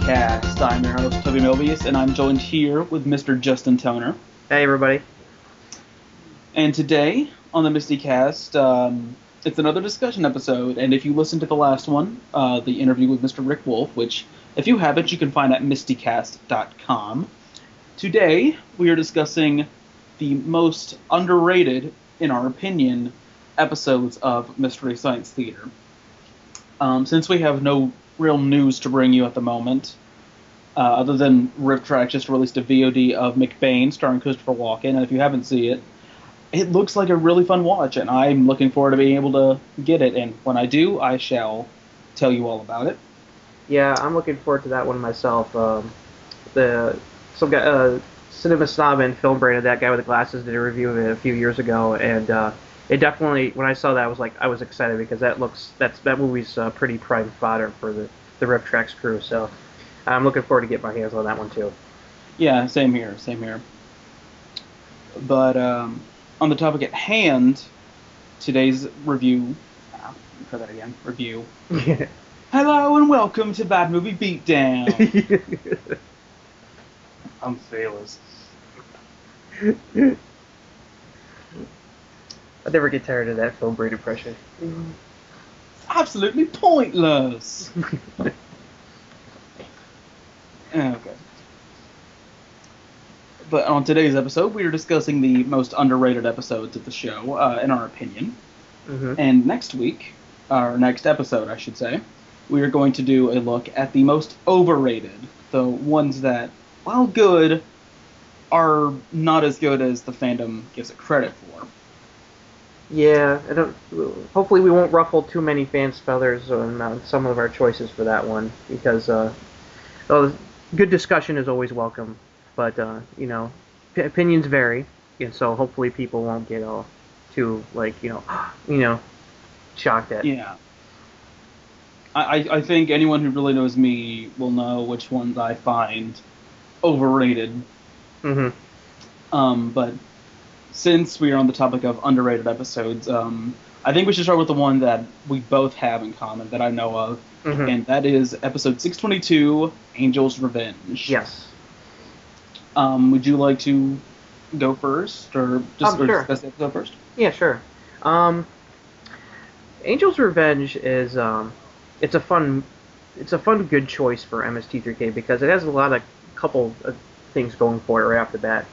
MSTieCast. I'm your host, Toby and I'm joined here with Mr. Justin Toner. Hey, everybody. And today on the MSTieCast, it's another discussion episode, and if you listened to the last one, the interview with Mr. Rick Wolf, which, if you haven't, you can find at MSTiecast.com. Today, we are discussing the most underrated, in our opinion, episodes of Mystery Science Theater. Since we have no real news to bring you at the moment, other than RipTrack just released a VOD of McBain starring Christopher Walken, and if you haven't seen it, it looks like a really fun watch, and I'm looking forward to being able to get it, and when I do, I shall tell you all about it. Yeah, I'm looking forward to that one myself. Some guy, Cinema Snob and Film Brain, that guy with the glasses, did a review of it a few years ago, and it definitely, when I saw that, I was excited because that movie's pretty prime fodder for the RipTrax crew. So I'm looking forward to getting my hands on that one too. Yeah, same here. But on the topic at hand, today's review. Try that again. Review. Hello and welcome to Bad Movie Beatdown. I'm fearless. I never get tired of that Film Brain impression. Absolutely pointless. Okay. But on today's episode, we are discussing the most underrated episodes of the show, in our opinion. Mm-hmm. And next week, our next episode, I should say, we are going to do a look at the most overrated, the ones that, while good, are not as good as the fandom gives it credit for. Yeah, hopefully we won't ruffle too many fans' feathers on some of our choices for that one, because good discussion is always welcome, but opinions vary, and so hopefully people won't get all too shocked at. Yeah. I think anyone who really knows me will know which ones I find overrated. Mm-hmm. But since we are on the topic of underrated episodes, I think we should start with the one that we both have in common that I know of, Mm-hmm. and that is episode 622, Angel's Revenge. Yes. Would you like to go first, or Sure. discuss the episode first? Yeah, sure. Angel's Revenge is it's a fun good choice for MST3K because it has a couple of things going for it right off the bat.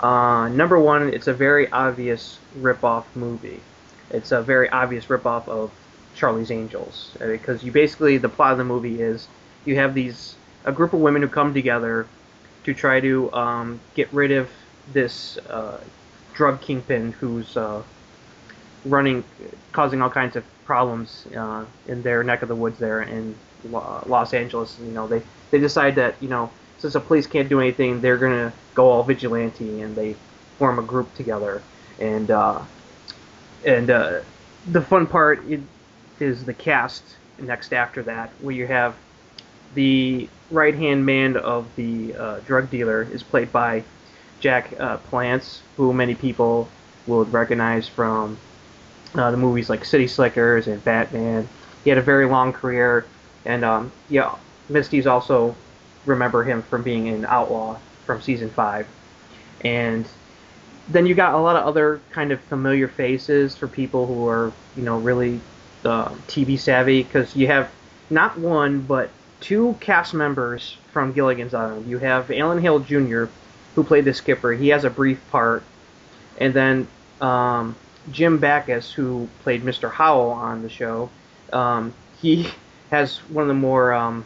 Number one, it's a very obvious rip-off movie. It's a very obvious rip-off of Charlie's Angels, because the plot of the movie is you have a group of women who come together to try to get rid of this drug kingpin who's causing all kinds of problems in their neck of the woods there in Los Angeles. They decide that since the police can't do anything, they're gonna go all vigilante, and they form a group together. And the fun part is the cast next after that, where you have the right-hand man of the drug dealer is played by Jack Palance, who many people would recognize from the movies like City Slickers and Batman. He had a very long career, and Misty's also remember him from being an Outlaw from season 5. And then you got a lot of other kind of familiar faces for people who are really TV savvy, because you have not one but 2 cast members from Gilligan's Island. You have Alan Hale Jr., who played the skipper. He has a brief part, and then Jim Backus, who played Mr. Howell on the show. He has one of the more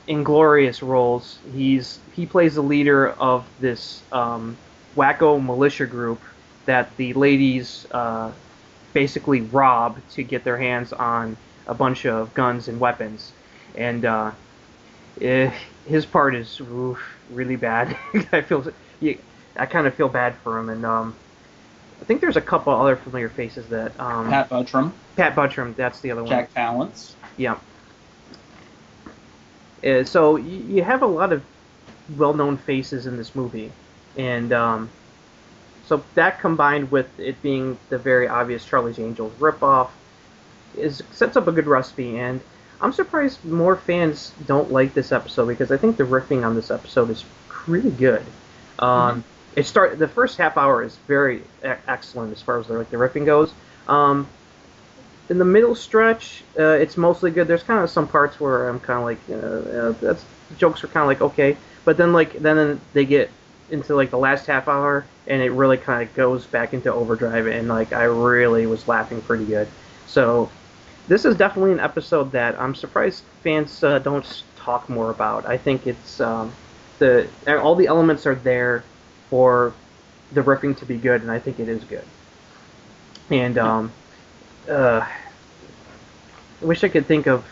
inglorious roles. He plays the leader of this wacko militia group that the ladies basically rob to get their hands on a bunch of guns and weapons. And his part is really bad. I kind of feel bad for him, and I think there's a couple other familiar faces that Pat Buttram. Pat Buttram, that's the other one. Jack Palance. Yeah. So you have a lot of well-known faces in this movie, and so that combined with it being the very obvious Charlie's Angels ripoff sets up a good recipe. And I'm surprised more fans don't like this episode because I think the riffing on this episode is really good. Hmm. Um, the first half hour is very excellent as far as the riffing goes. Um, in the middle stretch, it's mostly good. There's kind of some parts where I'm kind of like, that's jokes are kind of like okay, but then they get into like the last half hour and it really kind of goes back into overdrive and like I really was laughing pretty good. So this is definitely an episode that I'm surprised fans don't talk more about. I think it's the all the elements are there for the riffing to be good, and I think it is good. And uh, I wish I could think of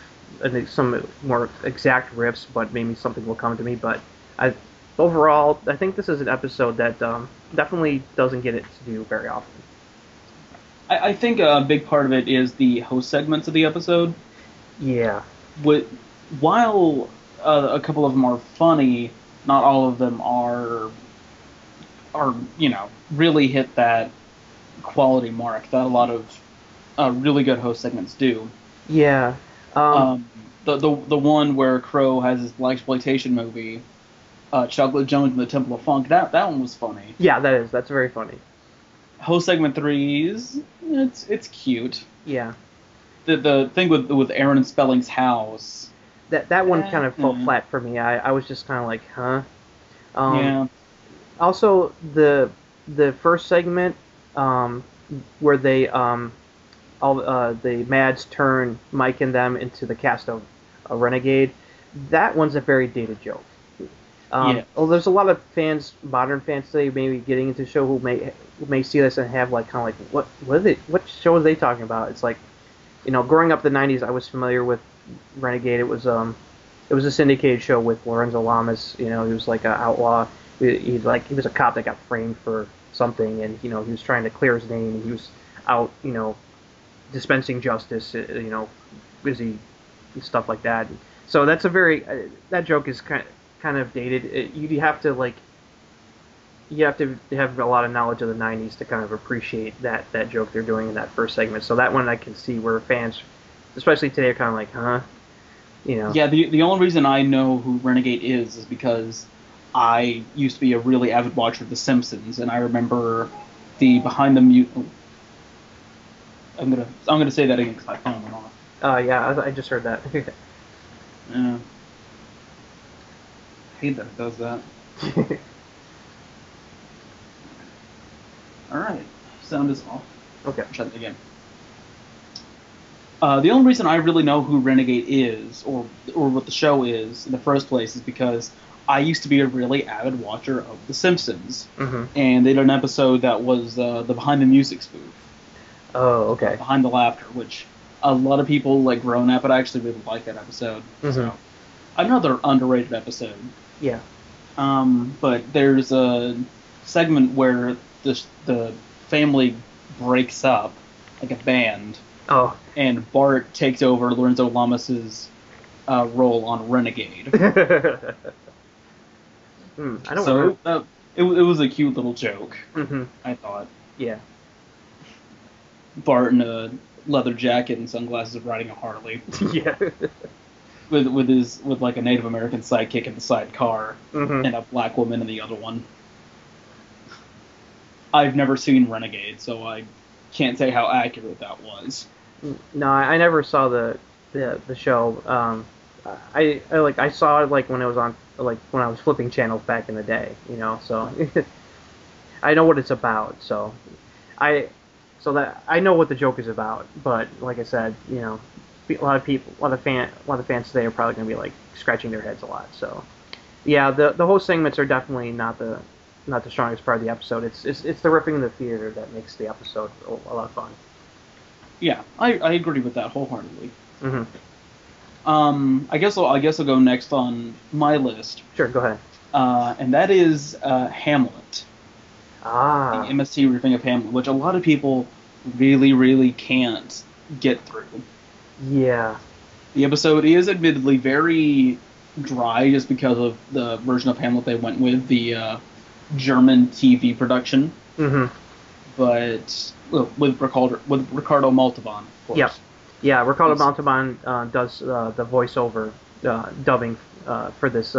some more exact riffs, but maybe something will come to me. But I, overall, I think this is an episode that definitely doesn't get it to do very often. I think a big part of it is the host segments of the episode. Yeah, With, while a couple of them are funny, not all of them are really hit that quality mark that a lot of really good host segments do. yeah, um, Um, the one where Crow has his black exploitation movie, Chocolate Jones and the Temple of Funk. That one was funny. yeah. That's very funny. Host segment threes, it's cute. Yeah, The thing with Aaron Spelling's house. that one kind of fell Mm, flat for me. I was just kind of like, huh. Um, yeah. Also, the first segment um, where they all the Mads turn Mike and them into the cast of a Renegade. That one's a very dated joke. Yeah. Well, there's a lot of fans, modern fans today, maybe getting into the show who may see this and have like kind of like what show are they talking about? It's like, growing up in the '90s, I was familiar with Renegade. It was a syndicated show with Lorenzo Lamas. He was like an outlaw. He was a cop that got framed for something, and he was trying to clear his name. And he was out, dispensing justice, busy stuff like that. So that's a very that joke is kind of dated. You have to have a lot of knowledge of the '90s to kind of appreciate that joke they're doing in that first segment. So that one I can see where fans, especially today, are kind of like, huh, you know. Yeah, the only reason I know who Renegade is because I used to be a really avid watcher of The Simpsons, and I remember the behind the mute. I'm gonna say that again because my phone went off. Yeah, I just heard that. Yeah, I hate that it does that. All right, sound is off. Okay. Try that again. The only reason I really know who Renegade is, or what the show is in the first place, is because I used to be a really avid watcher of The Simpsons, Hmm. and they did an episode that was the behind the music spoof, Oh, okay. behind the laughter, which a lot of people like grown up, but I actually really like that episode. Hmm. So another underrated episode. Yeah. But there's a segment where the family breaks up, like a band, Oh. and Bart takes over Lorenzo Lamas's role on Renegade. I don't So remember. it was a cute little joke, Hmm. I thought. Yeah. Bart in a leather jacket and sunglasses riding a Harley Yeah. with like a Native American sidekick in the sidecar Hmm. and a black woman in the other one. I've never seen Renegade, so I can't say how accurate that was. No, I never saw the show. I saw it like when it was on like when I was flipping channels back in the day, So I know what it's about. I that I know what the joke is about. But like I said, a lot of fans today are probably going to be like scratching their heads a lot. So yeah, the whole segments are definitely not the strongest part of the episode. It's the riffing in the theater that makes the episode a lot of fun. Yeah, I agree with that wholeheartedly. Hmm. I guess I'll go next on my list, Sure, go ahead. and that is Hamlet, the Ah, MST riffing of Hamlet, which a lot of people really, really can't get through. yeah. The episode is admittedly very dry just because of the version of Hamlet they went with, the German TV production, Hmm. but well, with Ricardo Montalban, of course. Yep. Yeah, Ricardo It's- Montalban does the voiceover dubbing for this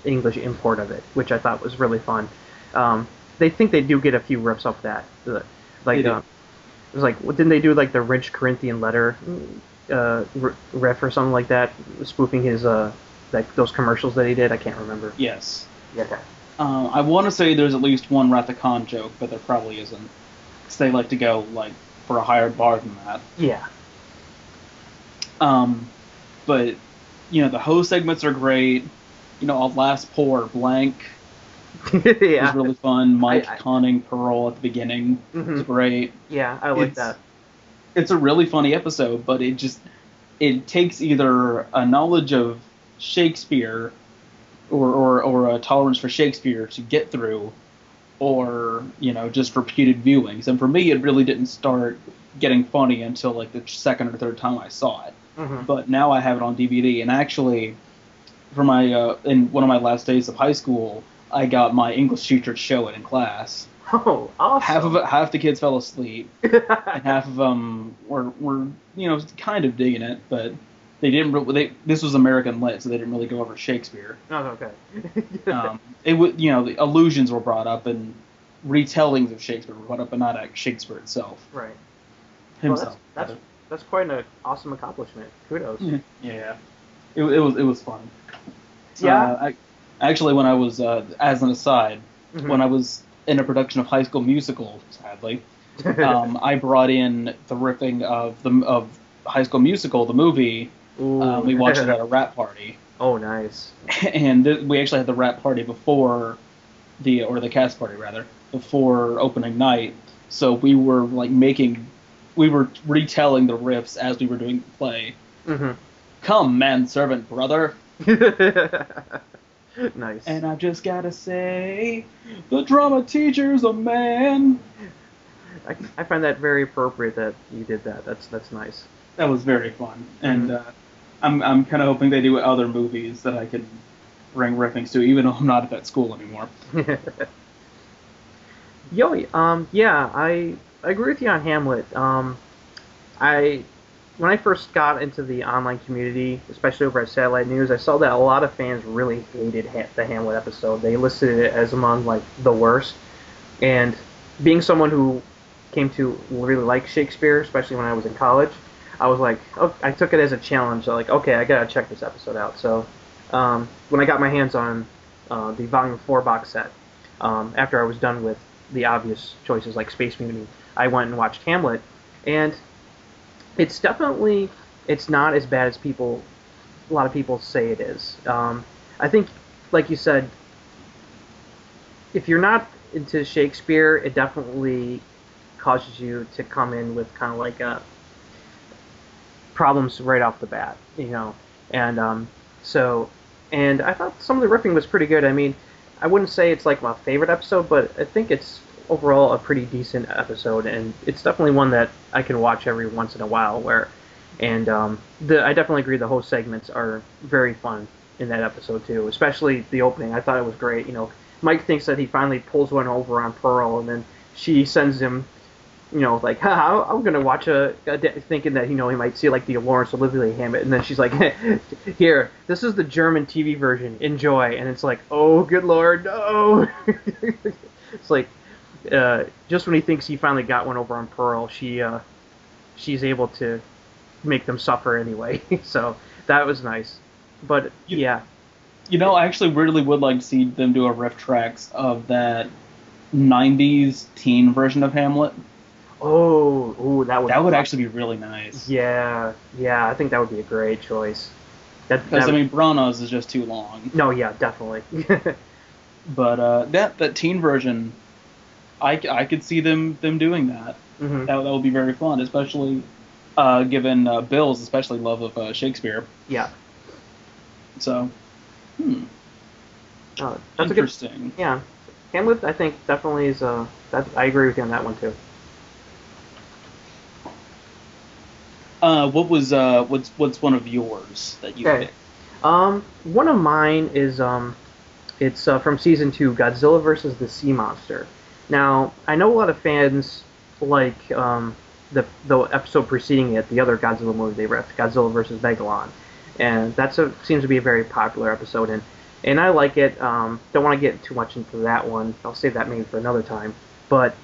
English import of it, which I thought was really fun. They think they do get a few riffs off that. They Like, do. it was like, didn't they do like the Rich Corinthian letter riff or something like that, spoofing his like those commercials that he did? I can't remember. Yes. Yeah. Okay. I want to say there's at least one Wrath of Khan joke, but there probably isn't. 'Cause they like to go like for a higher bar than that. Yeah. Um, but the host segments are great. Alas Poor Blank was Yeah. really fun. Mike I conning Pearl at the beginning was hmm great. Yeah, I like It's that. it's a really funny episode, but it takes either a knowledge of Shakespeare or a tolerance for Shakespeare to get through, or just repeated viewings. And for me, it really didn't start getting funny until like the second or third time I saw it. hmm But now I have it on DVD, and actually, for my in one of my last days of high school, I got my English teacher to show it in class. Oh, awesome. Half the kids fell asleep, and half of them were kind of digging it, but they didn't. This was American lit, so they didn't really go over Shakespeare. Oh, okay. It would the allusions were brought up and retellings of Shakespeare were brought up, but not Shakespeare itself Right. Well, himself. that's quite an awesome accomplishment. Kudos. Yeah, it was fun. Yeah. Actually, when I was as an aside, Mhm. when I was in a production of High School Musical, sadly, I brought in the riffing of High School Musical, the movie. Ooh. We watched it at a rap party, Oh, nice. and we actually had the rap party before the cast party rather before opening night. So we were we were retelling the riffs as we were doing the play. hmm Come, manservant brother. Nice. And I've just gotta say, the drama teacher's a man. I find that very appropriate that you did that. That's nice. That was very fun, and I'm kind of hoping they do other movies that I can bring riffings to, even though I'm not at that school anymore. Yo, yeah, I agree with you on Hamlet. I when I first got into the online community, especially over at Satellite News, I saw that a lot of fans really hated the Hamlet episode. They listed it as among like the worst. And being someone who came to really like Shakespeare, especially when I was in college, I was like, oh, I took it as a challenge. Like, okay, I gotta check this episode out. So when I got my hands on the Volume 4 box set, after I was done with the obvious choices like Space Mutiny, I went and watched Hamlet, and it's not as bad as a lot of people say it is. I think, like you said, if you're not into Shakespeare, it definitely causes you to come in with kind of like problems right off the bat, and and I thought some of the riffing was pretty good. I mean, I wouldn't say it's like my favorite episode, but I think it's overall a pretty decent episode, and it's definitely one that I can watch every once in a while. I definitely agree the host segments are very fun in that episode too, especially the opening. I thought it was great. Mike thinks that he finally pulls one over on Pearl, and then she sends him, like, haha, I'm gonna watch thinking that he might see like the Laurence Olivier Hammett, and then she's like, here, this is the German TV version, enjoy, and it's like, oh, good lord, no. It's like, just when he thinks he finally got one over on Pearl, she's able to make them suffer anyway. So that was nice, but yeah. I actually really would like to see them do a riff tracks of that '90s teen version of Hamlet. Oh, That would actually be really nice. Yeah, I think that would be a great choice. Because I mean, Branagh is just too long. No, yeah, definitely. But that teen version, I could see them doing that. Mm-hmm. That would be very fun, especially given Bill's especially love of Shakespeare. Yeah. So, That's interesting. Yeah, Hamlet, I think definitely is. I agree with you on that one too. What's one of yours that you picked? One of mine is it's from season 2, Godzilla versus the Sea Monster. Now, I know a lot of fans like the episode preceding it, the other Godzilla movie they riffed, Godzilla versus Megalon, and seems to be a very popular episode, and I like it. Don't want to get too much into that one. I'll save that maybe for another time. But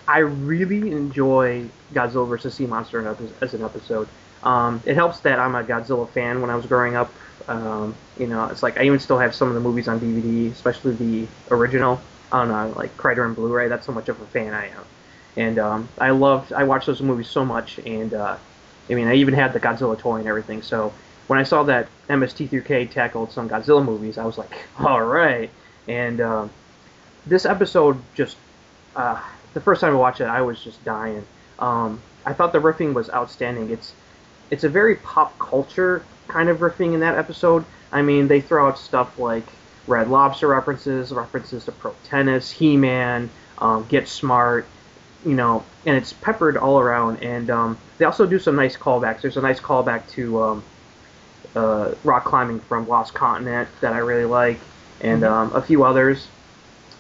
I really enjoy Godzilla vs. Sea Monster as an episode. It helps that I'm a Godzilla fan when I was growing up. It's like I even still have some of the movies on DVD, especially the original on like Criterion Blu-ray. That's how much of a fan I am. And I watched those movies so much, and I even had the Godzilla toy and everything. So when I saw that MST3K tackled some Godzilla movies, I was like, all right. And this episode just, the first time I watched it, I was just dying. I thought the riffing was outstanding. It's a very pop culture kind of riffing in that episode. I mean, they throw out stuff like Red Lobster references to Pro Tennis, He-Man, Get Smart, and it's peppered all around. And they also do some nice callbacks. There's a nice callback to rock climbing from Lost Continent that I really like, and a few others.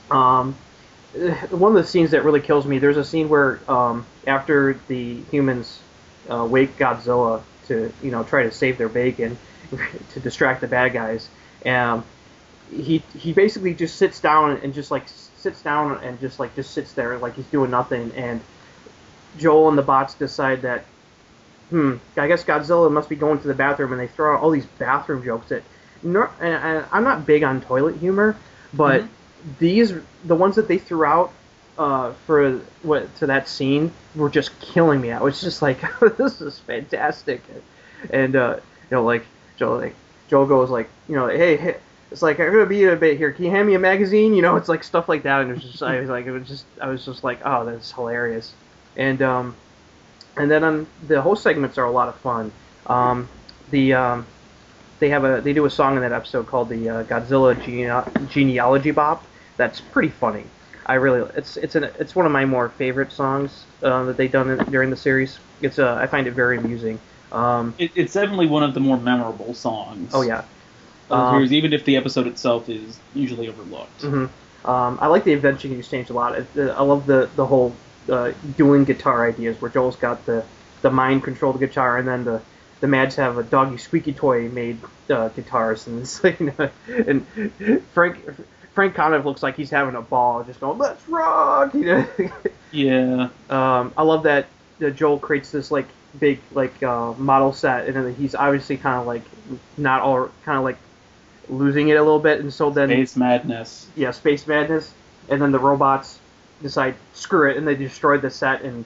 One of the scenes that really kills me, there's a scene where after the humans wake Godzilla to try to save their bacon to distract the bad guys, he basically just sits down and just sits there like he's doing nothing, and Joel and the bots decide that I guess Godzilla must be going to the bathroom, and they throw out all these bathroom jokes and I'm not big on toilet humor, but the ones that they threw out to that scene were just killing me. I was just like, this is fantastic. And Joel goes like, hey, it's like, I'm gonna be a bit here. Can you hand me a magazine? It's like stuff like that. And it was just, I was just like, oh, that's hilarious. And then the whole segments are a lot of fun. They do a song in that episode called the Godzilla Genealogy Bop. That's pretty funny. It's one of my more favorite songs that they've done during the series. I find it very amusing. It's definitely one of the more memorable songs. Oh yeah. Even if the episode itself is usually overlooked. I like the invention exchange a lot. I love the whole dueling guitar ideas where Joel's got the mind control the guitar, and then the Mads have a doggy squeaky toy made guitars, and it's like, and Frank kind of looks like he's having a ball, just going, let's rock, Yeah. I love that Joel creates this like big model set, and then he's obviously kind of like not all kind of like losing it a little bit, and so then Space madness. Yeah, space madness, and then the robots decide screw it, and they destroy the set, and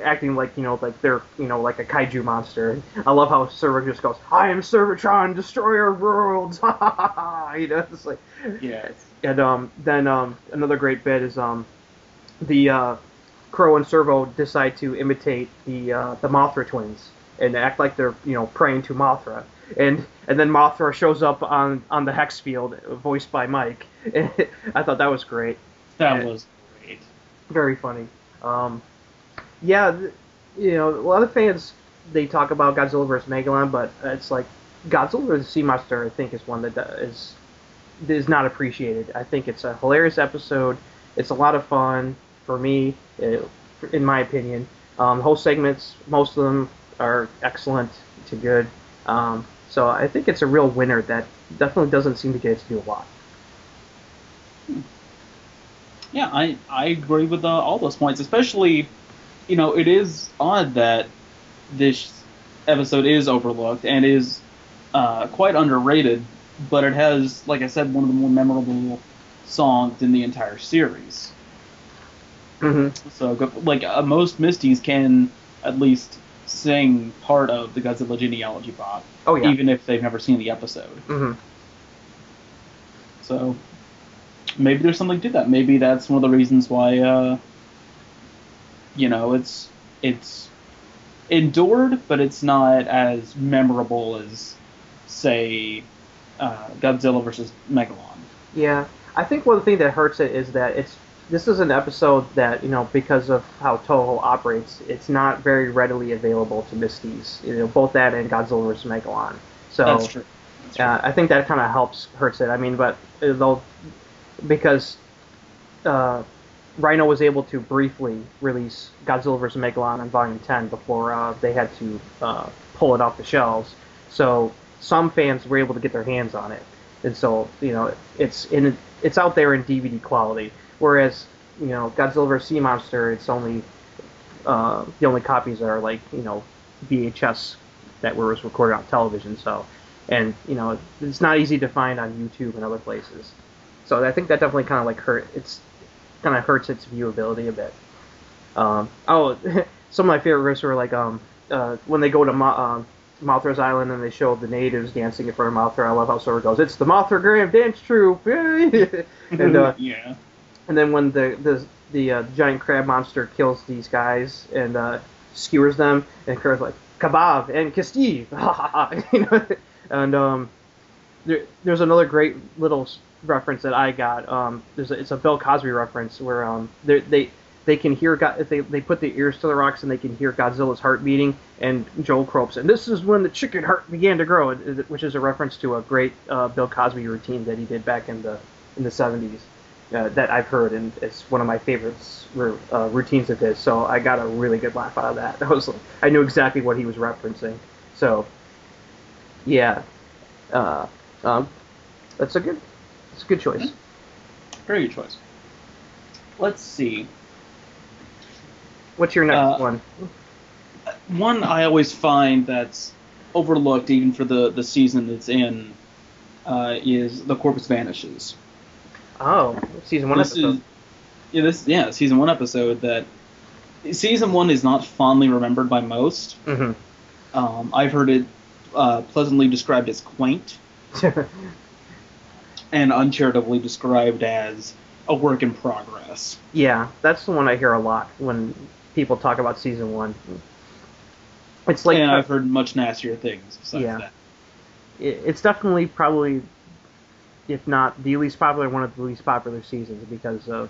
acting like like they're like a kaiju monster. And I love how Server just goes, I am Servatron, destroyer of worlds. It's like, yes. And then another great bit is the Crow and Servo decide to imitate the Mothra twins and act like they're praying to Mothra, and then Mothra shows up on the hex field, voiced by Mike. I thought that was great. That was great. Very funny. Yeah, a lot of fans, they talk about Godzilla vs. Megalon, but it's like Godzilla vs. Sea Monster, I think, is one that is not appreciated. I think it's a hilarious episode. It's a lot of fun for me, in my opinion. The whole segments, most of them are excellent to good. So I think it's a real winner that definitely doesn't seem to get to do a lot. Yeah, I agree with all those points, especially, it is odd that this episode is overlooked and is quite underrated, but it has, like I said, one of the more memorable songs in the entire series. So, like, most Misties can at least sing part of the Godzilla Genealogy Bop, even if they've never seen the episode. So maybe there's something to that. Maybe that's one of the reasons why, it's endured, but it's not as memorable as, say, Godzilla versus Megalon. Yeah, I think one of the things that hurts it is that this is an episode that, because of how Toho operates, it's not very readily available to Misties, both that and Godzilla vs. Megalon. So That's true. I think that kind of hurts it. I mean, but because Rhino was able to briefly release Godzilla vs. Megalon on Volume 10 before they had to pull it off the shelves. So some fans were able to get their hands on it, and so it's out there in DVD quality. Whereas Godzilla vs. Sea Monster, it's only the only copies are like VHS that was recorded on television. So, and it's not easy to find on YouTube and other places. So I think that definitely kind of like hurts its viewability a bit. Some of my favorite riffs were like when they go to Mothra's Island and they show the natives dancing in front of Mothra. I love how Sora goes, "It's the Mothra Graham Dance Troupe," and yeah. And then when the giant crab monster kills these guys and skewers them, and Kurt's like, "Kebab and Kesteve," and there's another great little reference that I got. It's a Bill Cosby reference where they can hear if they put their ears to the rocks and they can hear Godzilla's heart beating, and Joel croaks, and this is when the chicken heart began to grow, which is a reference to a great Bill Cosby routine that he did back in the 70s. That I've heard, and it's one of my favorites routines of his. So I got a really good laugh out of that. I knew exactly what he was referencing. So yeah, that's a good choice. Very good choice. Let's see. What's your next one? One I always find that's overlooked, even for the season it's in, is The Corpus Vanishes. Oh, season 1 episode. Season 1 episode that season 1 is not fondly remembered by most. Mm-hmm. I've heard it pleasantly described as quaint and uncharitably described as a work in progress. Yeah, that's the one I hear a lot when people talk about season 1. It's like, and I've heard much nastier things besides that. It's definitely probably, if not the least popular, one of the least popular seasons because of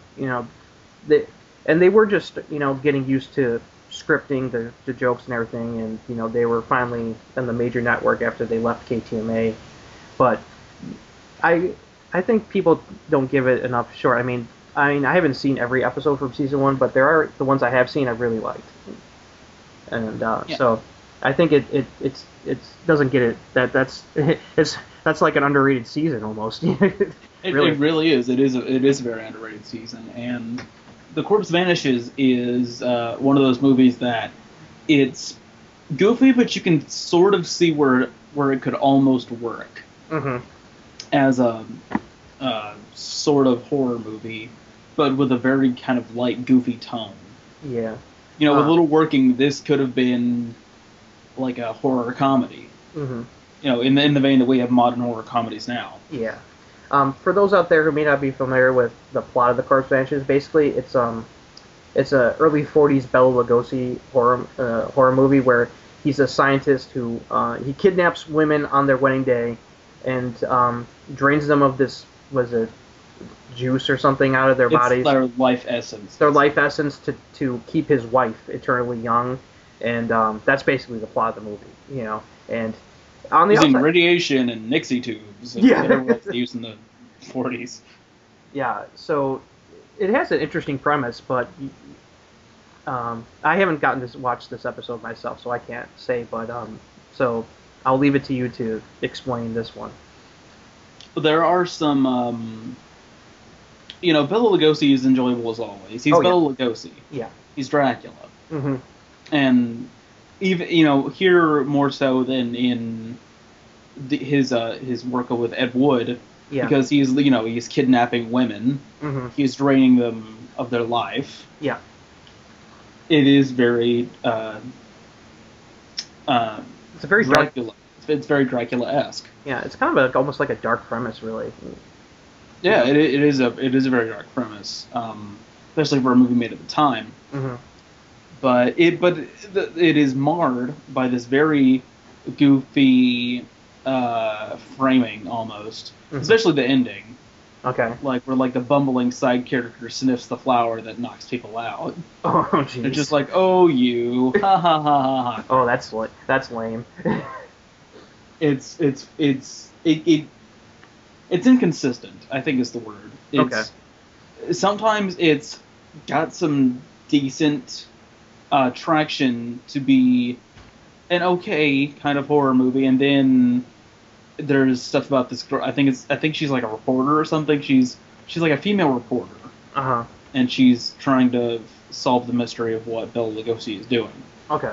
they were just getting used to scripting the jokes and everything, and they were finally on the major network after they left KTMA. But I think people don't give it enough short. I mean I haven't seen every episode from season 1, but there are the ones I have seen I've really liked, and so I think it doesn't get it that's like an underrated season almost. It really is. It is a very underrated season, and The Corpse Vanishes is one of those movies that it's goofy, but you can sort of see where it could almost work as a sort of horror movie, but with a very kind of light, goofy tone. Yeah. With a little working, this could have been like a horror comedy. Mm-hmm. In the vein that we have modern horror comedies now. Yeah. For those out there who may not be familiar with the plot of The Corpse Vanishes, basically it's a early 40s Bela Lugosi horror movie where he's a scientist who he kidnaps women on their wedding day and drains them of this juice or something out of their bodies. Their life essence. Their life essence to keep his wife eternally young, and that's basically the plot of the movie. And on the using outside, radiation and Nixie tubes. Whatever was used in the 40s. Yeah, so it has an interesting premise, but I haven't gotten to watch this episode myself, so I can't say. But so I'll leave it to you to explain this one. There are some, Bela Lugosi is enjoyable as always. He's Bela Lugosi. Yeah. He's Dracula. Mm-hmm. And even here more so than in his work with Ed Wood, because he's kidnapping women, he's draining them of their life. Yeah, it is very it's a very Dracula. It's very Dracula-esque. Yeah, it's kind of almost like a dark premise, really. Yeah, it is a very dark premise, especially for a movie made at the time. Mm-hmm. But it is marred by this very goofy framing almost, especially the ending. Okay. Like where the bumbling side character sniffs the flower that knocks people out. Oh jeez. They're just like, oh you, ha ha ha ha ha. Oh that's lame. It's inconsistent, I think is the word. Sometimes it's got some decent traction to be an okay kind of horror movie, and then there's stuff about this girl. I think she's like a reporter or something. She's like a female reporter, Uh-huh. and she's trying to solve the mystery of what Bela Lugosi is doing. Okay.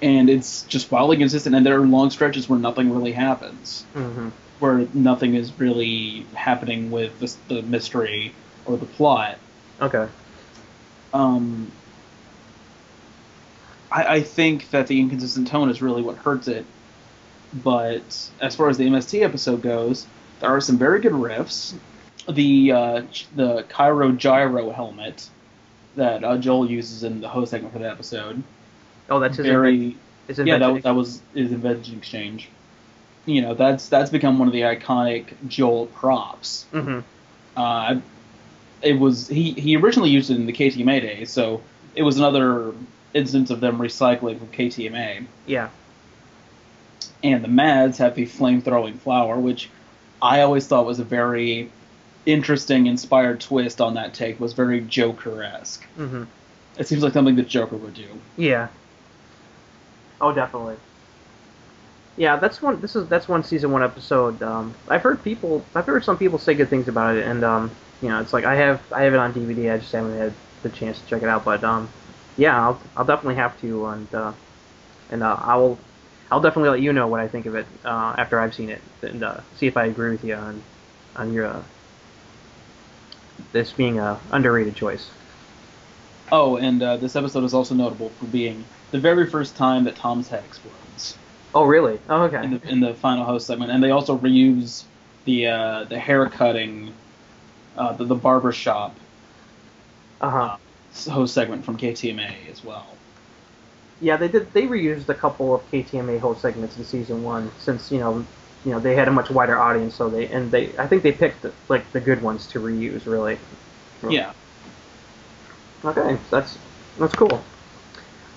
And it's just wildly consistent, and there are long stretches where nothing really happens, Mm-hmm. where nothing is really happening with the mystery or the plot. Okay. I think that the inconsistent tone is really what hurts it. But as far as the MST episode goes, there are some very good riffs. The Cairo gyro helmet that Joel uses in the host segment for the episode. Oh, that's his his that was his invention exchange. You know, that's become one of the iconic Joel props. Mm-hmm. It was he originally used it in the KTMA days, so it was another instance of them recycling from KTMA. Yeah. And the Mads have the flame-throwing flower, which I always thought was a very interesting, inspired twist on that take. Was very Joker-esque. Mm-hmm. It seems like something that Joker would do. Yeah. Oh, definitely. Yeah, that's one season 1 episode. I've heard some people say good things about it, and you know, it's like I have it on DVD. I just haven't had the chance to check it out, but yeah, I'll definitely have to, and I'll definitely let you know what I think of it after I've seen it, and see if I agree with you on your this being a underrated choice. Oh, and this episode is also notable for being the very first time that Tom's head explodes. Oh, really? Oh, okay. In the final host segment, and they also reuse the hair cutting, the barber shop host segment from KTMA as well. Yeah, they did. They reused a couple of KTMA host segments in season 1 since you know they had a much wider audience, so I think they picked like the good ones to reuse, really. Yeah. Okay, that's cool.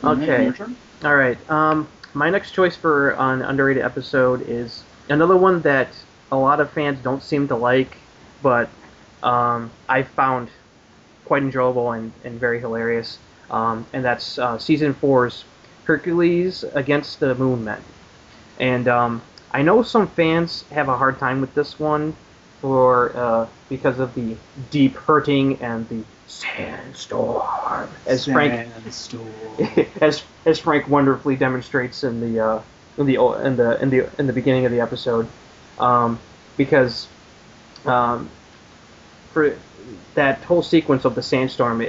Okay. Your turn? All right. My next choice for an underrated episode is another one that a lot of fans don't seem to like, but I found quite enjoyable and very hilarious. And that's season 4's Hercules against the Moon Men. And I know some fans have a hard time with this one because of the deep hurting and the sandstorm, as Frank wonderfully demonstrates in the beginning of the episode, because for that whole sequence of the sandstorm,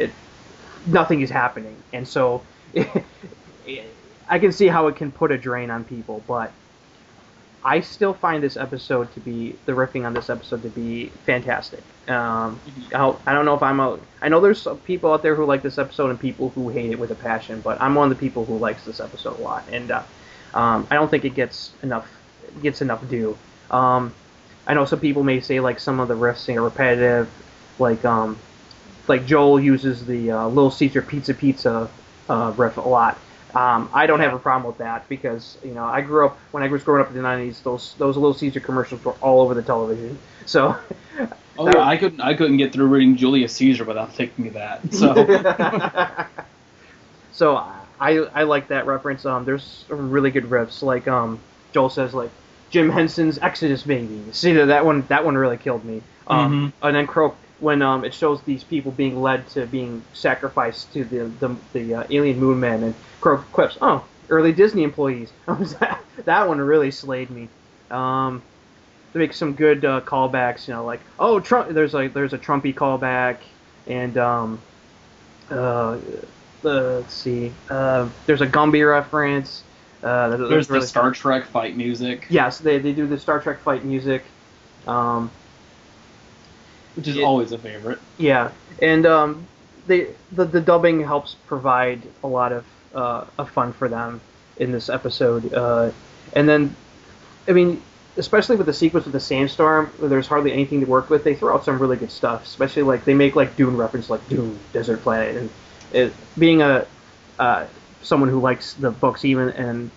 nothing is happening, and so I can see how it can put a drain on people, but I still find this episode to be the riffing on this episode to be fantastic. I don't know if I know there's some people out there who like this episode and people who hate it with a passion, but I'm one of the people who likes this episode a lot, and I don't think it gets enough due. I know some people may say like some of the riffs are repetitive, like Joel uses the Little Caesar Pizza riff a lot. I don't have a problem with that because when I was growing up in the 90s, those Little Caesar commercials were all over the television. So I couldn't get through reading Julius Caesar without thinking of that. So so I like that reference. There's some really good riffs, like Joel says, like Jim Henson's Exodus Baby. See that one really killed me. And then Croak, when it shows these people being led to being sacrificed to the alien moon men, and Croak quips, "Oh, early Disney employees." That one really slayed me. They make some good callbacks, like Trump. There's a Trumpy callback, and let's see, there's a Gumby reference. There's the Star Trek fight music. Yes, they do the Star Trek fight music. Which is always a favorite. Yeah, and the dubbing helps provide a lot of fun for them in this episode. And then, I mean, especially with the sequence with the sandstorm, where there's hardly anything to work with, they throw out some really good stuff. Especially like they make like Dune reference, like Dune, Desert Planet, and being someone who likes the books even and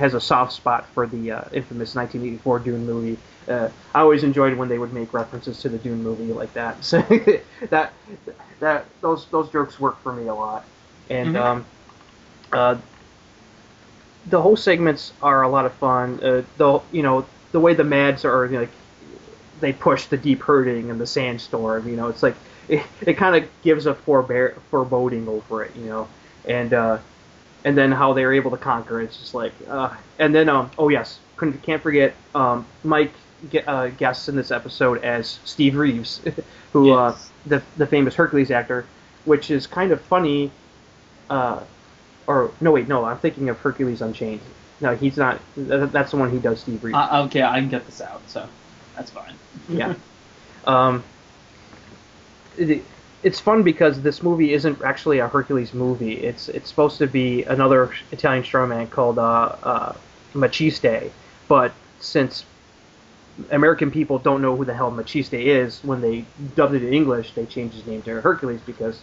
has a soft spot for the infamous 1984 Dune movie. I always enjoyed when they would make references to the Dune movie like that. So those jokes work for me a lot. And the whole segments are a lot of fun. The way the Mads are like they push the deep hurting and the sandstorm. It's like it kind of gives a foreboding over it. And then how they're able to conquer it. It's just like and then oh yes, can't forget Mike guests in this episode as Steve Reeves, who Yes. The famous Hercules actor, which is kind of funny. Or no, wait, no, I'm thinking of Hercules Unchained. No, he's not. That's the one he does, Steve Reeves. Okay, I can get this out, so that's fine. Yeah. It's fun because this movie isn't actually a Hercules movie. It's supposed to be another Italian strongman called Maciste, but since American people don't know who the hell Maciste is, when they dubbed it in English, they changed his name to Hercules because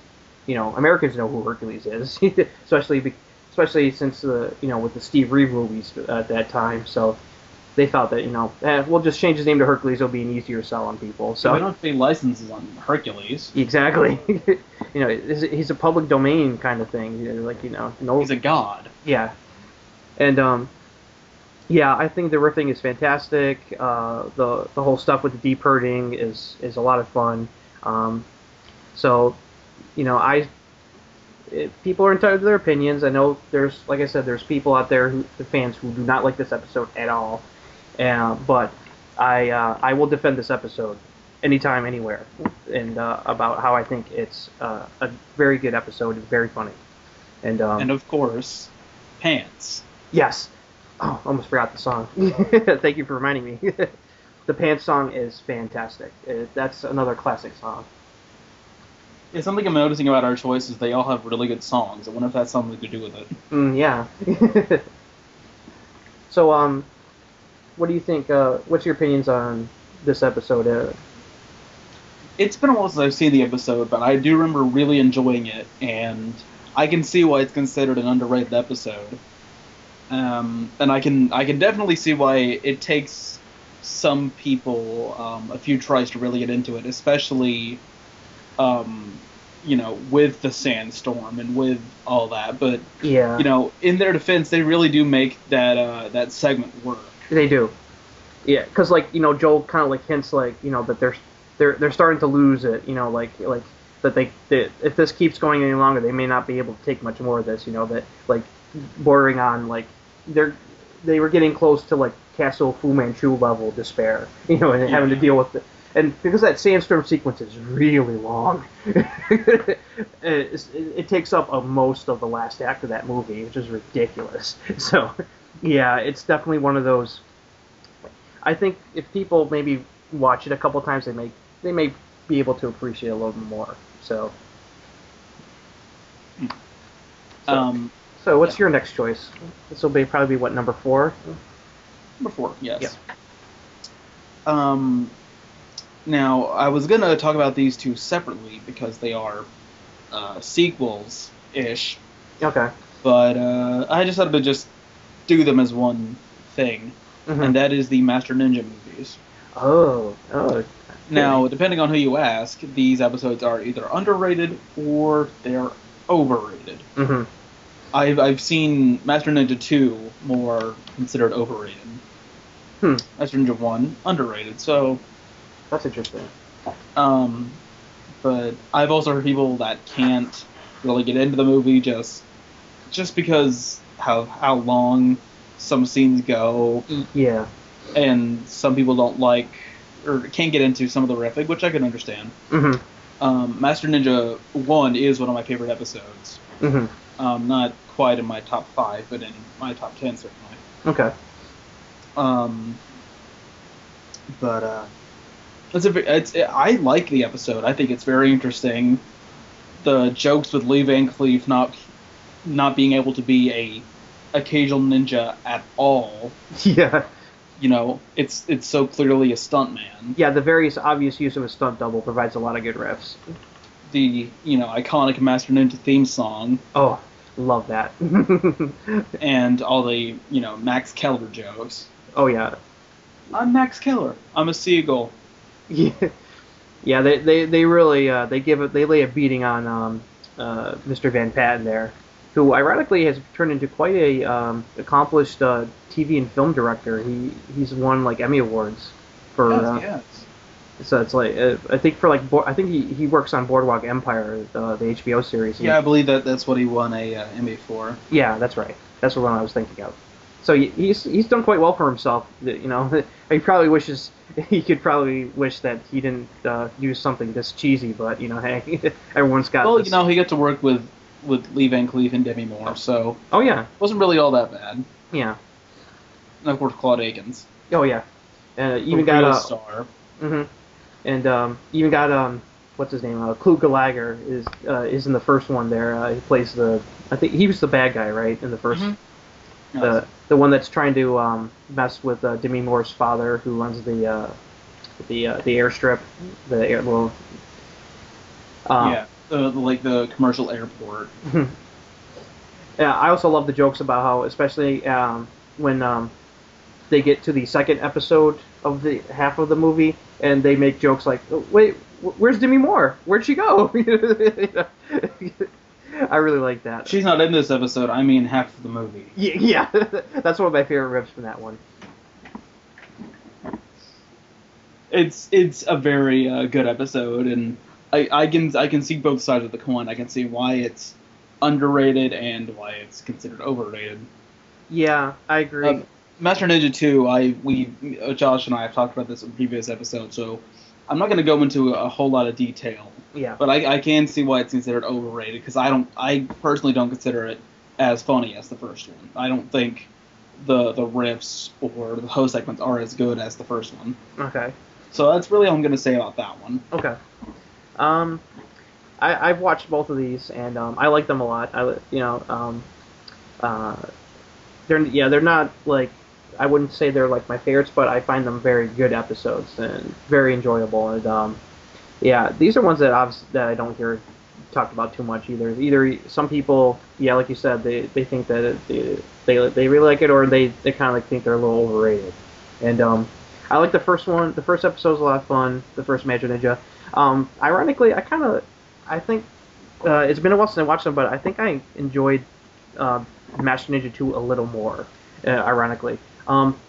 Americans know who Hercules is, especially since with the Steve Reeve movies at that time. So they thought that we'll just change his name to Hercules. It'll be an easier sell on people. So we don't pay licenses on Hercules. Exactly. He's a public domain kind of thing. No. He's a god. Yeah. And yeah, I think the riffing is fantastic. The whole stuff with the deep hurting is a lot of fun. So people are entitled to their opinions. I know like I said, there's people out there the fans who do not like this episode at all. But I will defend this episode anytime, anywhere, and about how I think it's a very good episode and very funny. And of course, Pants. Yes. Oh, almost forgot the song. Thank you for reminding me. The Pants song is fantastic. That's another classic song. Yeah, something I'm noticing about our choices, they all have really good songs. I wonder if that's something to do with it. Yeah. So, what do you think? What's your opinions on this episode? It's been a while since I've seen the episode, but I do remember really enjoying it, and I can see why it's considered an underrated episode. And I can definitely see why it takes some people a few tries to really get into it, especially with the sandstorm and with all that. But Yeah. In their defense, they really do make that segment work. They do. Yeah, because Joel kind of hints that they're starting to lose it. That if this keeps going any longer, they may not be able to take much more of this. That bordering on they were getting close to Castle Fu Manchu level despair. And having to deal with it. And because that sandstorm sequence is really long, it takes up most of the last act of that movie, which is ridiculous. So, yeah, it's definitely one of those. I think if people maybe watch it a couple times, they may be able to appreciate it a little bit more. So, so what's your next choice? This will probably be what, number 4? Number 4, yes. Yeah. Now, I was going to talk about these two separately because they are sequels-ish. Okay. But I just thought to just do them as one thing, and that is the Master Ninja movies. Oh. Now, depending on who you ask, these episodes are either underrated or they're overrated. Mm-hmm. I've seen Master Ninja 2 more considered overrated. Master Ninja 1, underrated, so... That's interesting. But I've also heard people that can't really get into the movie just because how long some scenes go. Yeah. And some people don't like or can't get into some of the riffing, which I can understand. Mm-hmm. Master Ninja 1 is one of my favorite episodes. Mm-hmm. Not quite in my top 5, but in my top 10 certainly. Okay. But I like the episode. I think it's very interesting. The jokes with Lee Van Cleef not being able to be a occasional ninja at all. Yeah. It's so clearly a stuntman. Yeah, the very obvious use of a stunt double provides a lot of good riffs. The iconic Master Ninja theme song. Oh, Love that. And all the Max Keller jokes. Oh yeah. I'm Max Keller. I'm a seagull. Yeah. Yeah, they really they lay a beating on Mr. Van Patten there, who ironically has turned into quite a accomplished TV and film director. He's won like Emmy awards for Yes, yes. so it's like I think for like I think he works on Boardwalk Empire, the HBO series. Yeah, I believe that's what he won a Emmy for. Yeah, that's right. That's the one I was thinking of. So he's done quite well for himself. You know, he probably wishes he could probably wish that he didn't use something this cheesy. But you know, hey, everyone's got. Well, this. he got to work with Lee Van Cleef and Demi Moore, so Oh yeah, it wasn't really all that bad. yeah. And of course, Claude Akins, Oh yeah. And the even got real star. hmm and even got what's his name? Clu Gallagher is in the first one there. He plays I think he was the bad guy, right, in the 1st. Mhm. The one that's trying to mess with Demi Moore's father, who runs the airstrip, the air well. Yeah, like the commercial airport. Yeah, I also love the jokes about how, especially when they get to the second episode of the half of the movie, and they make jokes like, "Oh, "Wait, where's Demi Moore? Where'd she go?" I really like that. She's not in this episode. I mean, half of the movie. Yeah, that's one of my favorite rips from that one. It's a very good episode, and I can see both sides of the coin. I can see why it's underrated and why it's considered overrated. Yeah, I agree. Master Ninja 2, Josh and I have talked about this in previous episodes, so I'm not going to go into a whole lot of detail. Yeah. But I can see why it's considered overrated, because I personally don't consider it as funny as the first one. I don't think the riffs or the host segments are as good as the first one. Okay. So that's really all I'm going to say about that one. Okay. Um, I've watched both of these, and I like them a lot. Uh, they're not like, I wouldn't say they're like my favorites, but I find them very good episodes and very enjoyable. And yeah, these are ones that that I don't hear talked about too much either. Either some people, yeah, like you said, they think that they really like it, or they kind of like think they're a little overrated. And I like the first one. The first episode was a lot of fun. The first Master Ninja. Ironically, I think it's been a while since I watched them, but I think I enjoyed Master Ninja 2 a little more. Ironically,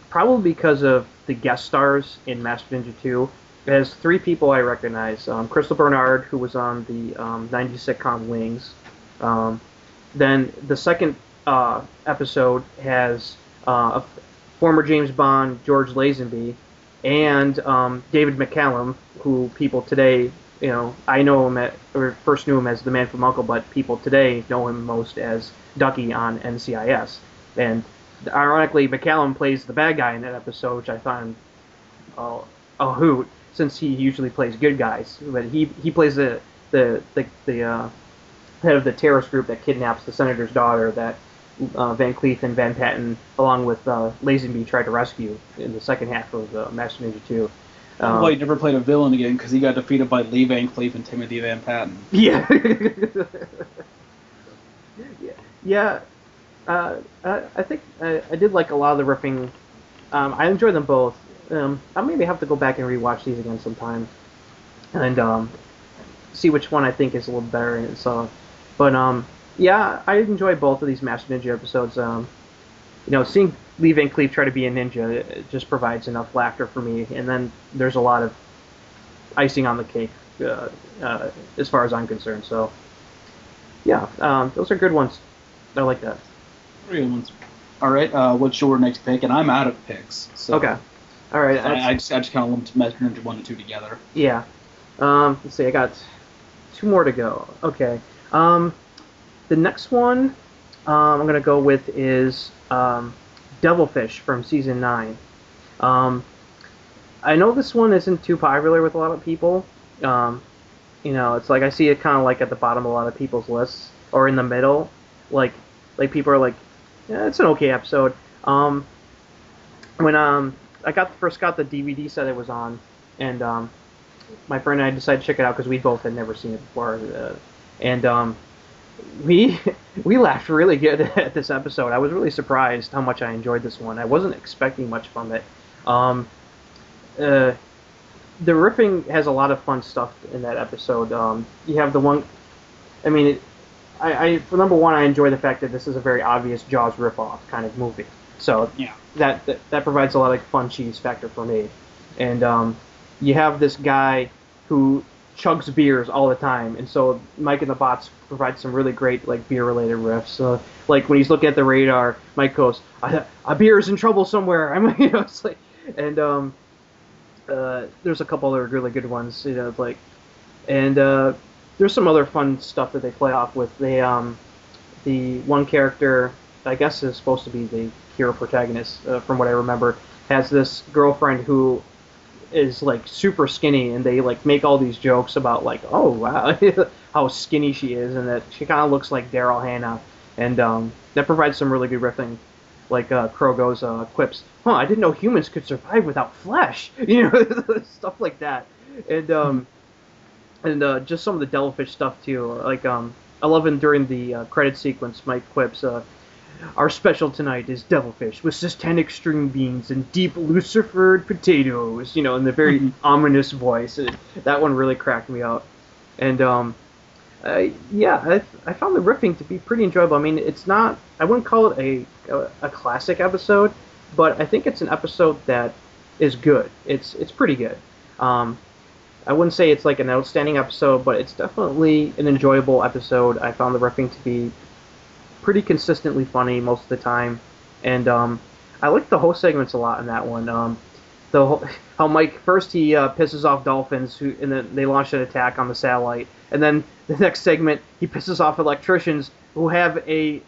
probably because of the guest stars in Master Ninja 2. There's three people I recognize. Crystal Bernard, who was on the 90s sitcom Wings. Then the second episode has a former James Bond, George Lazenby, and David McCallum, who people today, I know him or first knew him as the Man from U.N.C.L.E., but people today know him most as Ducky on NCIS. And ironically, McCallum plays the bad guy in that episode, which I find a hoot, since he usually plays good guys. But he plays the head of the terrorist group that kidnaps the senator's daughter that Van Cleef and Van Patten, along with Lazenby, tried to rescue in the second half of Master Ninja 2. Well, he never played a villain again because he got defeated by Lee Van Cleef and Timothy Van Patten. Yeah. Yeah. I think I did like a lot of the riffing. I enjoy them both. I maybe have to go back and rewatch these again sometime, and see which one I think is a little better. And so, but yeah, I enjoy both of these Master Ninja episodes. Seeing Lee Van Cleef try to be a ninja, it just provides enough laughter for me. And then there's a lot of icing on the cake, as far as I'm concerned. So, yeah, those are good ones. I like that. Real ones. All right, what's your next pick? And I'm out of picks. So Okay. All right. I just kind of lumped Master Ninja 1 and 2 together. Yeah. Let's see. I got two more to go. Okay. The next one I'm gonna go with is Devilfish from season 9. I know this one isn't too popular with a lot of people. It's like I see it kind of like at the bottom of a lot of people's lists, or in the middle. Like people are like, yeah, it's an okay episode. When I first got the DVD set it was on, and my friend and I decided to check it out because we both had never seen it before, and we we laughed really good at this episode. I was really surprised how much I enjoyed this one. I wasn't expecting much from it. Um, uh, the riffing has a lot of fun stuff in that episode. You have the one. I mean, for number one, I enjoy the fact that this is a very obvious Jaws ripoff kind of movie. So Yeah. that provides a lot of fun cheese factor for me. And you have this guy who chugs beers all the time, and so Mike and the Bots provide some really great like beer related riffs. Like when he's looking at the radar, Mike goes, "A beer is in trouble somewhere." It's like, and there's a couple other really good ones, like, and there's some other fun stuff that they play off with. The one character, I guess, is supposed to be the hero protagonist, from what I remember, has this girlfriend who is like super skinny, and they like make all these jokes about like, oh wow, how skinny she is, and that she kind of looks like Daryl Hannah, and that provides some really good riffing. Like Crow goes quips, "Huh, I didn't know humans could survive without flesh," stuff like that, and just some of the Devilfish stuff too. Like I love it during the credit sequence. Mike quips, "Our special tonight is devilfish with systemic string beans and deep lucifered potatoes," in the very ominous voice. That one really cracked me up. And yeah, I found the riffing to be pretty enjoyable. I mean, it's not, I wouldn't call it a classic episode, but I think it's an episode that is good. It's pretty good. I wouldn't say it's like an outstanding episode, but it's definitely an enjoyable episode. I found the riffing to be pretty consistently funny most of the time, and I like the host segments a lot in that one. How Mike first he pisses off dolphins, and then they launch an attack on the satellite, and then the next segment he pisses off electricians who have a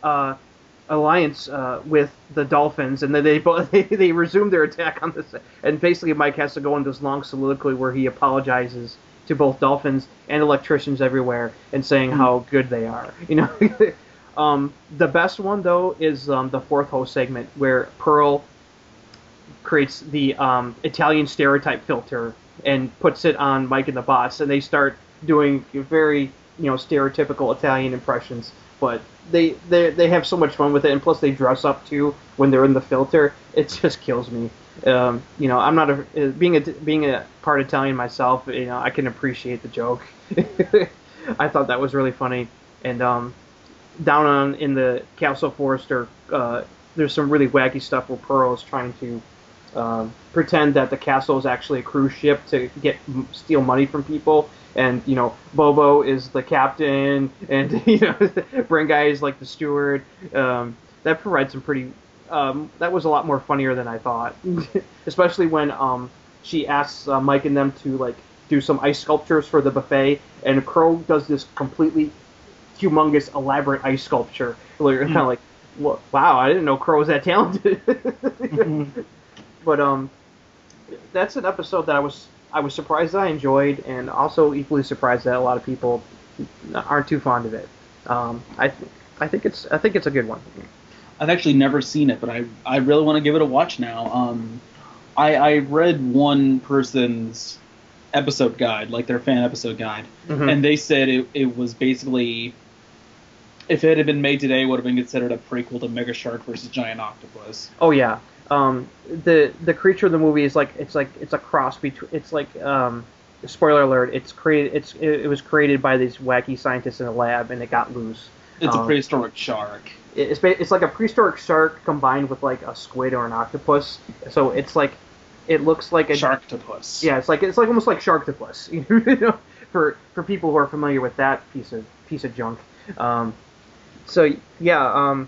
alliance with the dolphins, and then they resume their attack on this, and basically Mike has to go into this long soliloquy where he apologizes to both dolphins and electricians everywhere and saying how good they are. The best one though is the fourth host segment where Pearl creates the Italian stereotype filter and puts it on Mike and the Bots, and they start doing very stereotypical Italian impressions, but they have so much fun with it, and plus they dress up too when they're in the filter. It just kills me. I'm not being a part Italian myself. I can appreciate the joke. I thought that was really funny, and down on in the Castle Forrester, there's some really wacky stuff where Pearl is trying to pretend that the castle is actually a cruise ship to steal money from people, and Bobo is the captain, and Brain Guy is like the steward. That provides some pretty. That was a lot more funnier than I thought, especially when she asks Mike and them to like do some ice sculptures for the buffet, and Crow does this completely humongous, elaborate ice sculpture. Kind of like, wow, I didn't know Crow was that talented. But that's an episode that I was surprised that I enjoyed, and also equally surprised that a lot of people aren't too fond of it. I think it's a good one. I've actually never seen it, but I really want to give it a watch now. I read one person's episode guide, like their fan episode guide, and they said it was basically, if it had been made today, it would have been considered a prequel to Mega Shark versus Giant Octopus. Oh yeah. The creature of the movie is it's a cross between, it's like spoiler alert, it was created by these wacky scientists in a lab, and it got loose. It's a prehistoric shark. It's like a prehistoric shark combined with like a squid or an octopus. So it looks like a Sharktopus. Yeah, it's almost like Sharktopus. For people who are familiar with that piece of junk. So yeah,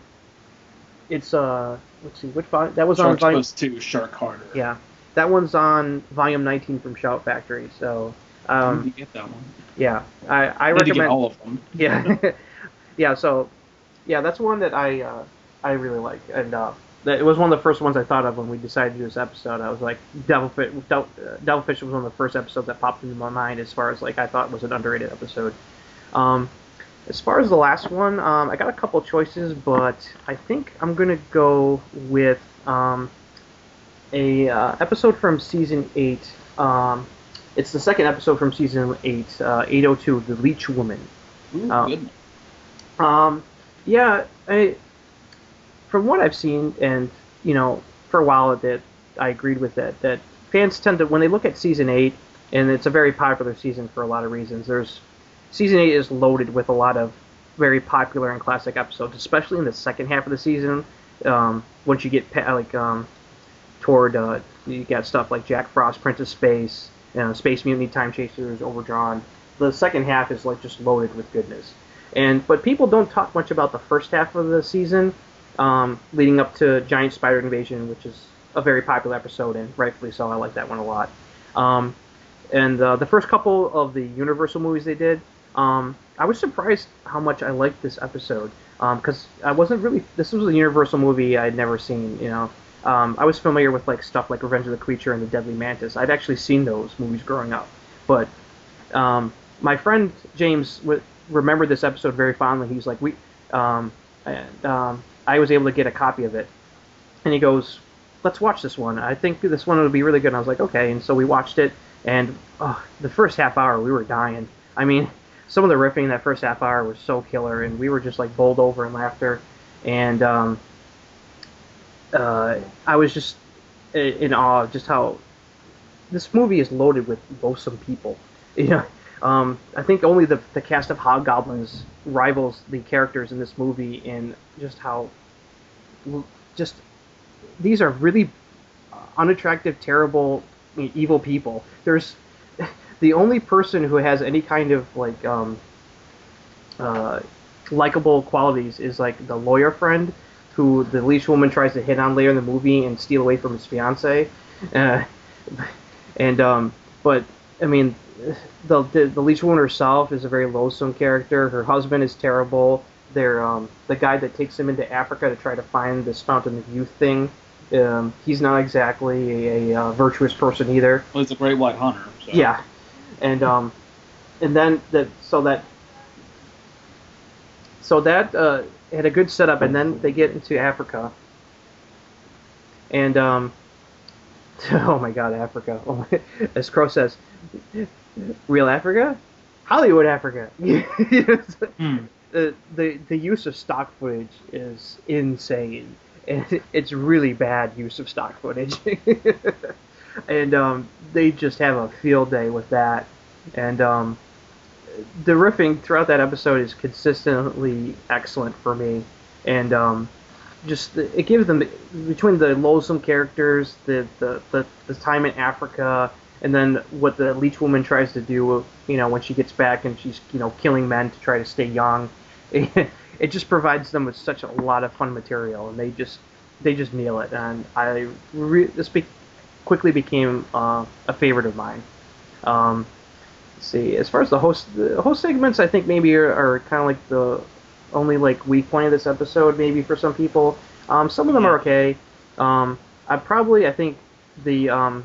it's let's see, which volume that was on volume. Sharktopus 2, Shark Harder. Yeah, that one's on volume 19 from Shout Factory. So I need to get that one. Yeah, I need recommend to get all of them. Yeah, yeah. So yeah, that's one that I really like, and it was one of the first ones I thought of when we decided to do this episode. I was like, Devilfish was one of the first episodes that popped into my mind as far as like I thought was an underrated episode. As far as the last one, I got a couple choices, but I think I'm gonna go with a episode from season 8. It's the second episode from season 8, 802, The Leech Woman. Ooh, good. Yeah, from what I've seen, and for a while that I agreed with that. That fans tend to, when they look at season 8, and it's a very popular season for a lot of reasons. There's Season 8 is loaded with a lot of very popular and classic episodes, especially in the second half of the season. Once you get toward you got stuff like Jack Frost, Prince of Space, Space Mutiny, Time Chasers, Overdrawn. The second half is like just loaded with goodness. But people don't talk much about the first half of the season, leading up to Giant Spider Invasion, which is a very popular episode, and rightfully so. I like that one a lot. And the first couple of the Universal movies they did, I was surprised how much I liked this episode, because I wasn't really. This was a Universal movie I'd never seen. I was familiar with like stuff like Revenge of the Creature and The Deadly Mantis. I'd actually seen those movies growing up, but my friend James remembered this episode very fondly. He's like, I was able to get a copy of it, and he goes, "Let's watch this one. I think this one will be really good." And I was like, "Okay." And so we watched it, and the first half hour we were dying. I mean, some of the riffing in that first half hour was so killer, and we were just like bowled over in laughter. And I was just in awe of just how this movie is loaded with loathsome people. I think only the cast of Hobgoblins rivals the characters in this movie in just how just these are really unattractive, terrible, evil people. There's the only person who has any kind of like likable qualities is like the lawyer friend who the leash woman tries to hit on later in the movie and steal away from his fiance. Uh, but I mean, the leash woman herself is a very loathsome character. Her husband is terrible. The guy that takes him into Africa to try to find this fountain of youth thing. He's not exactly a virtuous person either. Well, he's a great white hunter. So. Yeah, and then that had a good setup, and then they get into Africa, and oh my God, Africa! Oh my, as Crow says, real Africa, Hollywood Africa. The use of stock footage is insane. It's really bad use of stock footage, and they just have a field day with that. And the riffing throughout that episode is consistently excellent for me, and just it gives them between the loathsome characters, the time in Africa, and then what the leech woman tries to do, when she gets back and she's killing men to try to stay young. It just provides them with such a lot of fun material, and they just nail it. And this quickly became a favorite of mine. Let's see, as far as the host segments, I think maybe are kind of like the only like weak point of this episode, maybe for some people. Some of them are okay. I think the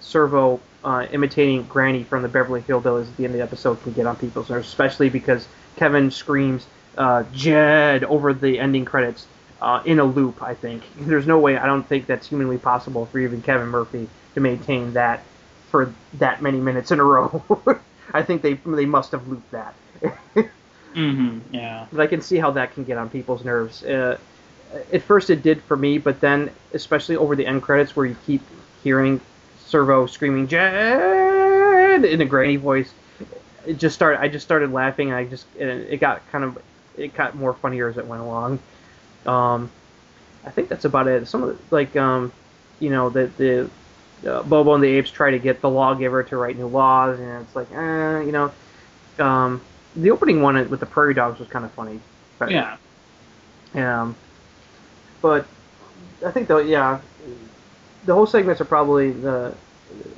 Servo imitating Granny from the Beverly Hillbillies at the end of the episode can get on people's nerves, especially because Kevin screams Jed over the ending credits in a loop. I think there's no way. I don't think that's humanly possible for even Kevin Murphy to maintain that for that many minutes in a row. I think they must have looped that. Yeah. But I can see how that can get on people's nerves. At first it did for me, but then, especially over the end credits where you keep hearing Servo screaming Jed in a Granny voice, I just started laughing, and it got more funnier as it went along. I think that's about it. Some of the Bobo and the Apes try to get the lawgiver to write new laws, and it's like, the opening one with the prairie dogs was kind of funny. But, yeah. But I think the whole segments are probably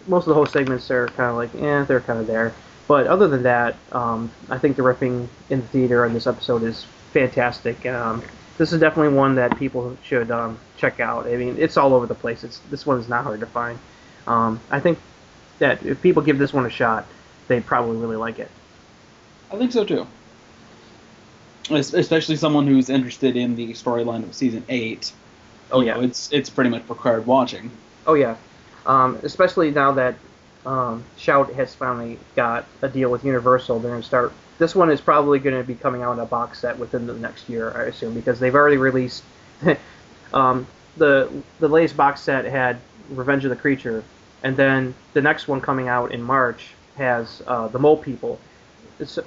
most of the whole segments are kind of like, they're kind of there. But other than that, I think the riffing in the theater on this episode is fantastic. This is definitely one that people should check out. I mean, it's all over the place. This one is not hard to find. I think that if people give this one a shot, they'd probably really like it. I think so too. Especially someone who's interested in the storyline of season 8. Oh yeah, it's pretty much required watching. Oh yeah, especially now that Shout has finally got a deal with Universal. They're going to start. This one is probably going to be coming out in a box set within the next year, I assume, because they've already released. um, the latest box set had Revenge of the Creature, and then the next one coming out in March has the Mole People,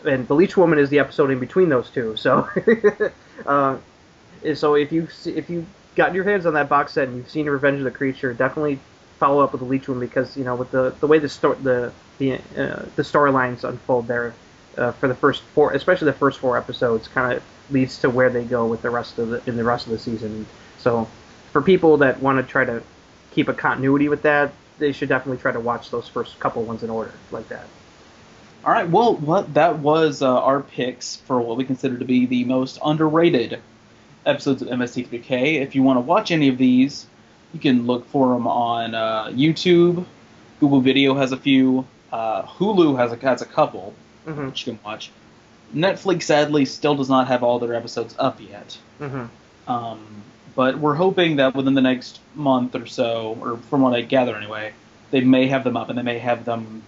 and the Leech Woman is the episode in between those two. So, uh, so if you got your hands on that box set and you've seen Revenge of the Creature, definitely follow up with the Leech Woman because with the way the storylines unfold there for the first four, especially the first four episodes, kind of leads to where they go with the rest of the season. So for people that want to try to keep a continuity with that, they should definitely try to watch those first couple ones in order like that. All right, well, what that was our picks for what we consider to be the most underrated episodes of MST3K. If you want to watch any of these, you can look for them on YouTube. Google Video has a few. Hulu has a couple Mm-hmm. which you can watch. Netflix sadly still does not have all their episodes up yet. Mm-hmm. But we're hoping that within the next month or so, or from what I gather anyway, they may have them up and they may have them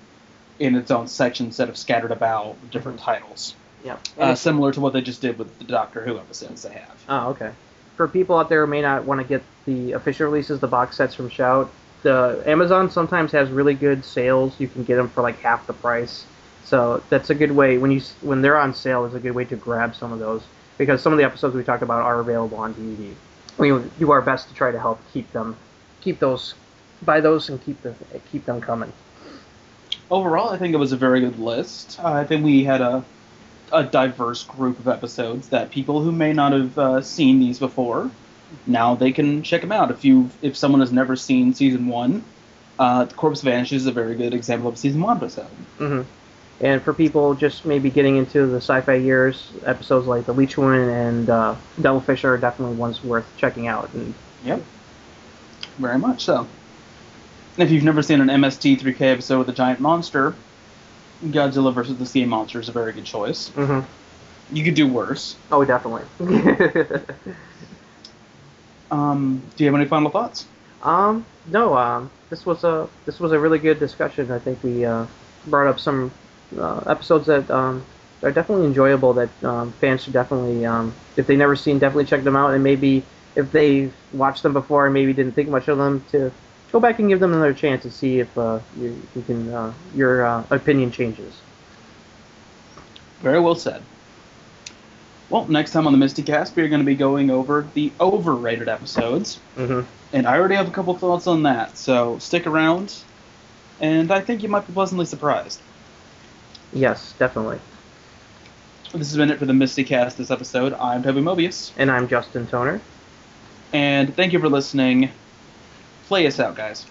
in its own section instead of scattered about with different Mm-hmm. titles. Yeah. Similar to what they just did with the Doctor Who episodes they have. Oh, okay. For people out there who may not want to get the official releases, the box sets from Shout, the Amazon sometimes has really good sales. You can get them for like half the price. So that's a good way when they're on sale. Is a good way to grab some of those because some of the episodes we talked about are available on DVD. We do our best to try to help keep those, buy those and keep them coming. Overall, I think it was a very good list. I think we had a diverse group of episodes that people who may not have seen these before, now they can check them out. If someone has never seen season one, The Corpse Vanishes is a very good example of a season one episode. Mm-hmm. And for people just maybe getting into the sci-fi years, episodes like The Leech Woman and Devilfish are definitely ones worth checking out. And Yep, very much so. If you've never seen an MST3K episode with a giant monster, Godzilla vs. the Sea Monster is a very good choice. mm-hmm. You could do worse. Oh, definitely. Do you have any final thoughts? No. This was a really good discussion. I think we brought up some episodes that are definitely enjoyable. That fans should definitely, if they never seen, definitely check them out. And maybe if they watched them before and maybe didn't think much of them, to go back and give them another chance and see if you can your opinion changes. Very well said. Well, next time on the MSTieCast, we're going to be going over the overrated episodes. Mm-hmm. And I already have a couple thoughts on that, so stick around, and I think you might be pleasantly surprised. Yes, definitely. This has been it for the MSTieCast this episode. I'm Toby Mobius. And I'm Justin Toner. And thank you for listening. Play us out, guys.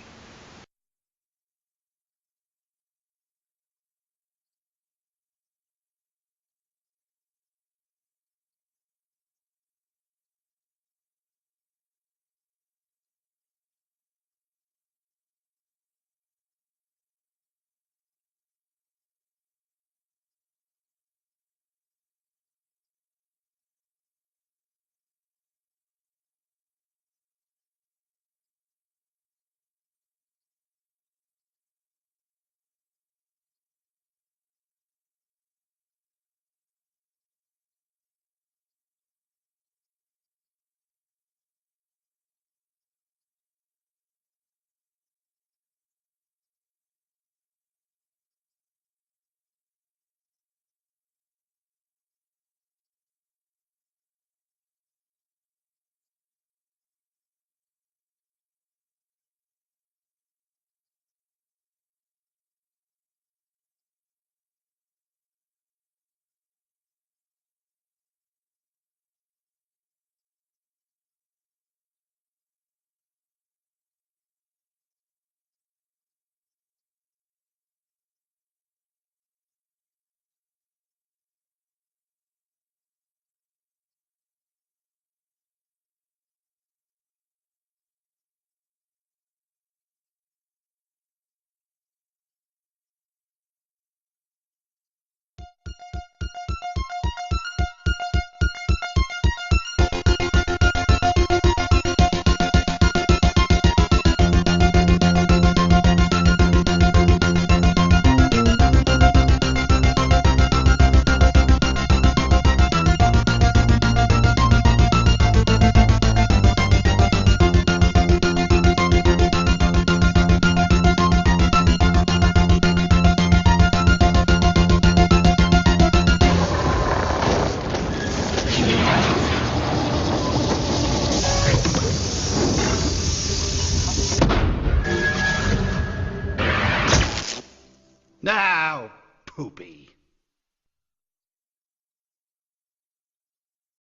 How poopy.